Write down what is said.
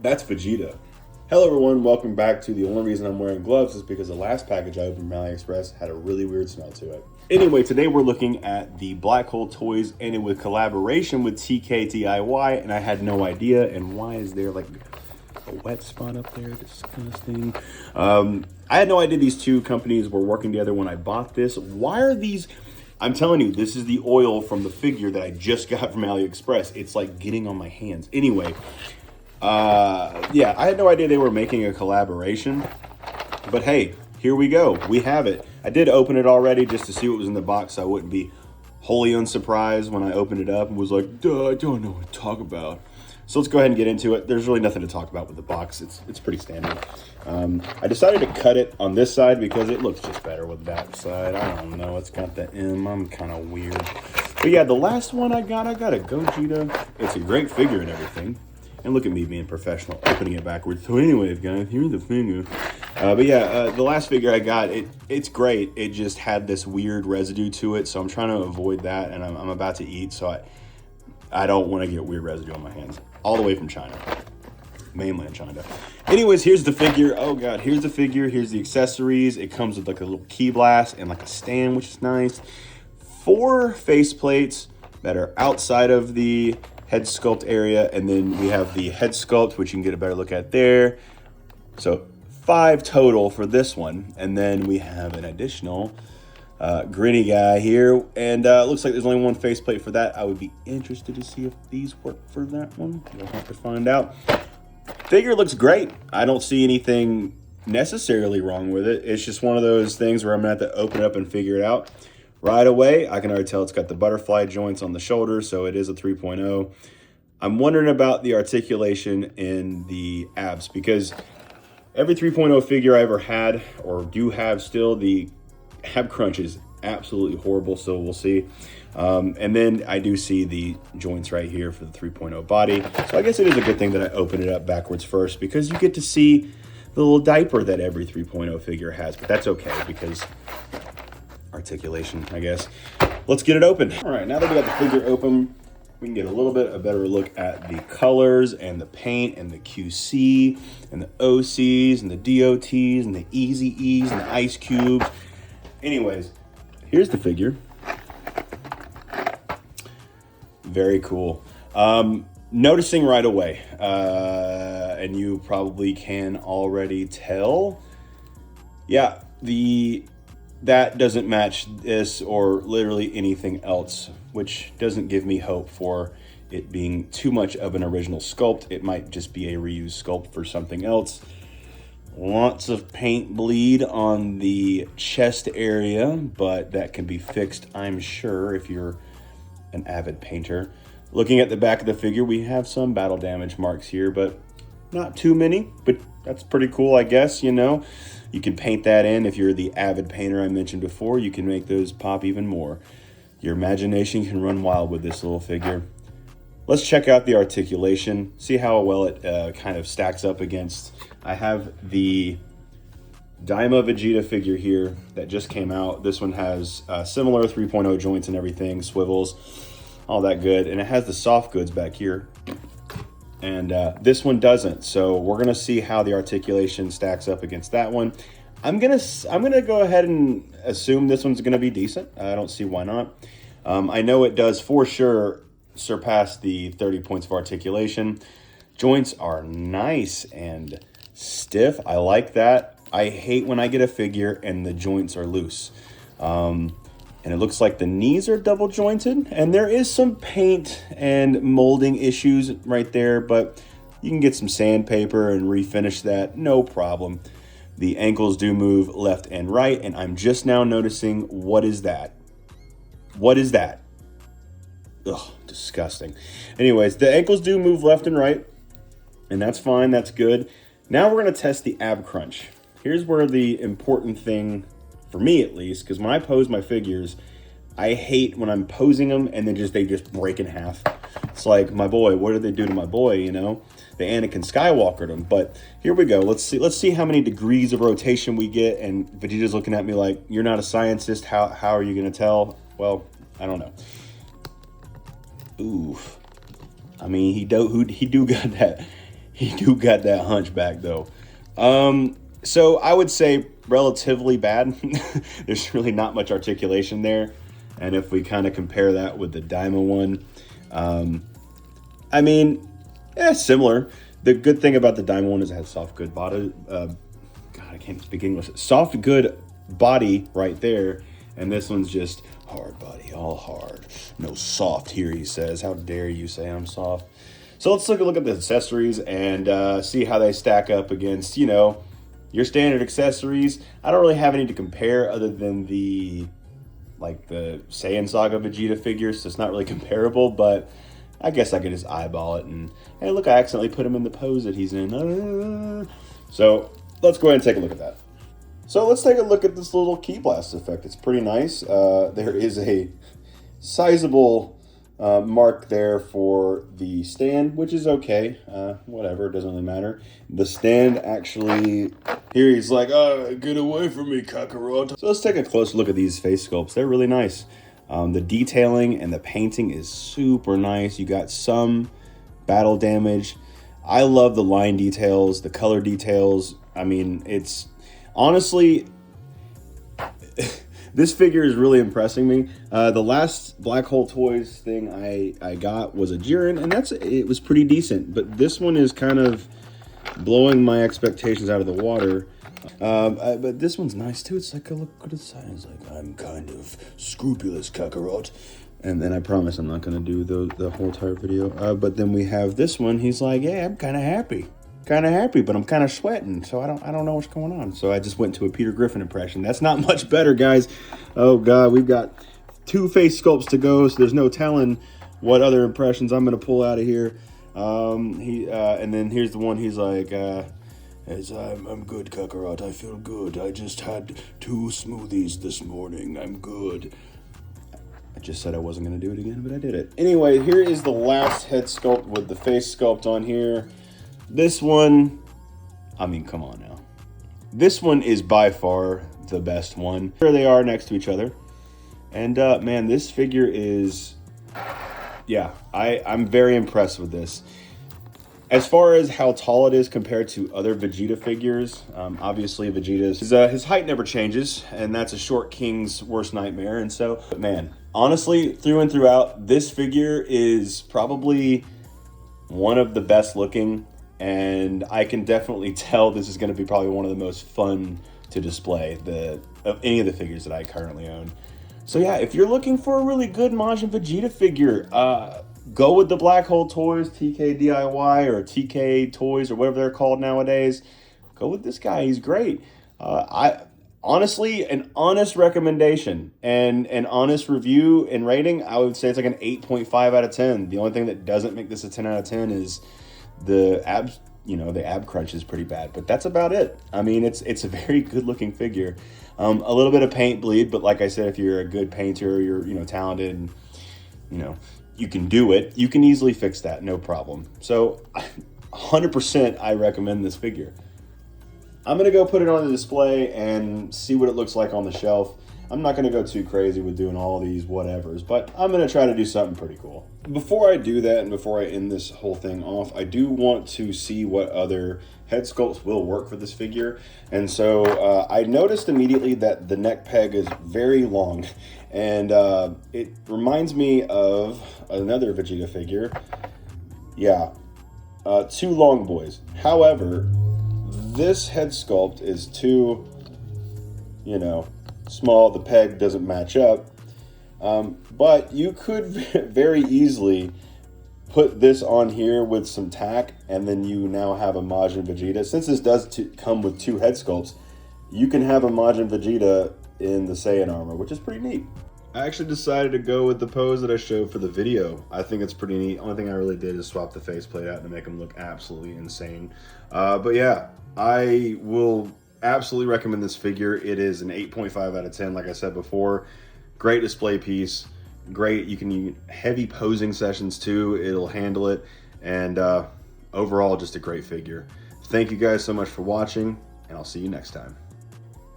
That's Vegeta. Hello everyone, welcome back to the only reason I'm wearing gloves is because the last package I opened from AliExpress had a really weird smell to it. Anyway, today we're looking at the Black Hole Toys and it with collaboration with tkdiy, and I had no idea. And why is there like a wet spot up there? Disgusting. I had no idea these two companies were working together when I bought this. Why are these? I'm telling you, this is the oil from the figure that I just got from AliExpress. It's like getting on my hands. Anyway, yeah, I had no idea they were making a collaboration, but hey, here we go. We have it. I did open it already just to see what was in the box, so I wouldn't be wholly unsurprised when I opened it up and was like, duh, I don't know what to talk about. So let's go ahead and get into it. There's really nothing to talk about with the box. It's pretty standard. I decided to cut it on this side because it looks just better with that side. I don't know. It's got the M. I'm kind of weird. But yeah, the last one I got a Gogeta. It's a great figure and everything. And look at me being professional, opening it backwards. So anyways, guys, here's the figure. But yeah, the last figure I got, it's great. It just had this weird residue to it, so I'm trying to avoid that, and I'm about to eat, so I don't want to get weird residue on my hands. All the way from China. Mainland China. Anyways, here's the figure. Oh god, here's the figure. Here's the accessories. It comes with like a little key blast and like a stand, which is nice. 4 face plates that are outside of the head sculpt area, and then we have the head sculpt, which you can get a better look at there. So 5 total for this one, and then we have an additional gritty guy here, and looks like there's only 1 faceplate for that. I would be interested to see if these work for that one. We'll have to find out. Figure looks great. I don't see anything necessarily wrong with it. It's just one of those things where I'm gonna have to open it up and figure it out. Right away, I can already tell it's got the butterfly joints on the shoulder, so it is a 3.0. I'm wondering about the articulation in the abs, because every 3.0 figure I ever had, or do have still, the ab crunch is absolutely horrible, so we'll see. And then I do see the joints right here for the 3.0 body. So I guess it is a good thing that I open it up backwards first, because you get to see the little diaper that every 3.0 figure has, but that's okay because articulation, I guess. Let's get it open. All right, now that we got the figure open, we can get a little bit a better look at the colors and the paint and the QC and the OCs and the DOTs and the Easy E's and the ice cubes. Anyways, here's the figure. Very cool. Noticing right away, and you probably can already tell, yeah, that doesn't match this or literally anything else, which doesn't give me hope for it being too much of an original sculpt. It might just be a reused sculpt for something else. Lots of paint bleed on the chest area, but that can be fixed, I'm sure, if you're an avid painter. Looking at the back of the figure, we have some battle damage marks here, but not too many, but that's pretty cool, I guess, you know. You can paint that in. If you're the avid painter I mentioned before, you can make those pop even more. Your imagination can run wild with this little figure. Let's check out the articulation, see how well it kind of stacks up against. I have the Daima Vegeta figure here that just came out. This one has similar 3.0 joints and everything, swivels, all that good. And it has the soft goods back here. And this one doesn't, so we're gonna see how the articulation stacks up against that one. I'm gonna go ahead and assume this one's gonna be decent. I don't see why not. I know it does for sure surpass the 30 points of articulation. Joints are nice and stiff. I like that. I hate when I get a figure and the joints are loose. And it looks like the knees are double jointed, and there is some paint and molding issues right there, but you can get some sandpaper and refinish that, no problem. The ankles do move left and right, and I'm just now noticing, what is that? What is that? Ugh, disgusting. Anyways, the ankles do move left and right, and that's fine, that's good. Now we're gonna test the ab crunch. Here's where the important thing, for me at least, because when I pose my figures, I hate when I'm posing them and then they just break in half. It's like, my boy, what did they do to my boy, you know? They Anakin Skywalkered him. But here we go. Let's see how many degrees of rotation we get. And Vegeta's looking at me like, you're not a scientist. How are you going to tell? Well, I don't know. Ooh. I mean, he do got that. He do got that hunchback though. So I would say relatively bad. There's really not much articulation there. And if we kind of compare that with the Daima one, I mean, similar. The good thing about the Daima one is it has soft, good body. God, I can't speak English. Soft, good body right there. And this one's just hard body, all hard. No soft here, he says. How dare you say I'm soft? So let's take a look at the accessories and see how they stack up against, you know, your standard accessories. I don't really have any to compare other than the Saiyan Saga Vegeta figures, so it's not really comparable, but I guess I could just eyeball it and, hey, look, I accidentally put him in the pose that he's in. So let's go ahead and take a look at that. So let's take a look at this little Ki Blast effect. It's pretty nice. There is a sizable mark there for the stand, which is okay. Whatever, it doesn't really matter. The stand actually, here he's like, oh, get away from me, Kakarot. So let's take a close look at these face sculpts. They're really nice. The detailing and the painting is super nice. You got some battle damage. I love the line details, the color details. I mean, it's honestly, this figure is really impressing me. The last Black Hole Toys thing I got was a Jiren, and it was pretty decent. But this one is kind of blowing my expectations out of the water. But this one's nice too. It's like, look at the sign. It's like, I'm kind of scrupulous, Kakarot. And then I promise I'm not going to do the whole entire video. But then we have this one. He's like, yeah, I'm kind of happy. But I'm kind of sweating, so I don't know what's going on. So I just went to a Peter Griffin impression. That's not much better, guys. Oh God, we've got 2 face sculpts to go, so there's no telling what other impressions I'm gonna pull out of here. And then here's the one. He's like, I'm good, Kakarot. I feel good. I just had 2 smoothies this morning. I'm good. I just said I wasn't gonna do it again, but I did it. Anyway, here is the last head sculpt with the face sculpt on here. This one, I mean, come on now. This one is by far the best one. Here they are next to each other. And man, this figure is, yeah, I'm very impressed with this. As far as how tall it is compared to other Vegeta figures, obviously Vegeta's, his height never changes, and that's a short king's worst nightmare. And so, but man, honestly, through and throughout, this figure is probably one of the best looking. And I can definitely tell this is going to be probably one of the most fun to display of any of the figures that I currently own. So yeah, if you're looking for a really good Majin Vegeta figure, go with the Black Hole Toys, tkdiy, or TK Toys, or whatever they're called nowadays. Go with this guy. He's great. Honestly, an honest recommendation and an honest review and rating, I would say it's like an 8.5 out of 10. The only thing that doesn't make this a 10 out of 10 is the abs, the ab crunch is pretty bad, but that's about it. I mean, it's a very good looking figure. A little bit of paint bleed, but like I said, if you're a good painter, you're talented, and you can do it, you can easily fix that, no problem. So 100% I recommend this figure. I'm gonna go put it on the display and see what it looks like on the shelf. I'm not gonna go too crazy with doing all these whatevers, but I'm gonna try to do something pretty cool. Before I do that and before I end this whole thing off, I do want to see what other head sculpts will work for this figure. And so I noticed immediately that the neck peg is very long, and it reminds me of another Vegeta figure. Yeah, 2 long boys. However, this head sculpt is too, small. The peg doesn't match up. But you could very easily put this on here with some tack, and then you now have a Majin Vegeta. Since this does come with 2 head sculpts, you can have a Majin Vegeta in the Saiyan armor, which is pretty neat. I actually decided to go with the pose that I showed for the video. I think it's pretty neat. Only thing I really did is swap the faceplate out to make him look absolutely insane. But yeah, I will absolutely recommend this figure. It is an 8.5 out of 10, like I said before. Great display piece. Great. You can use heavy posing sessions too. It'll handle it. And overall, just a great figure. Thank you guys so much for watching, and I'll see you next time.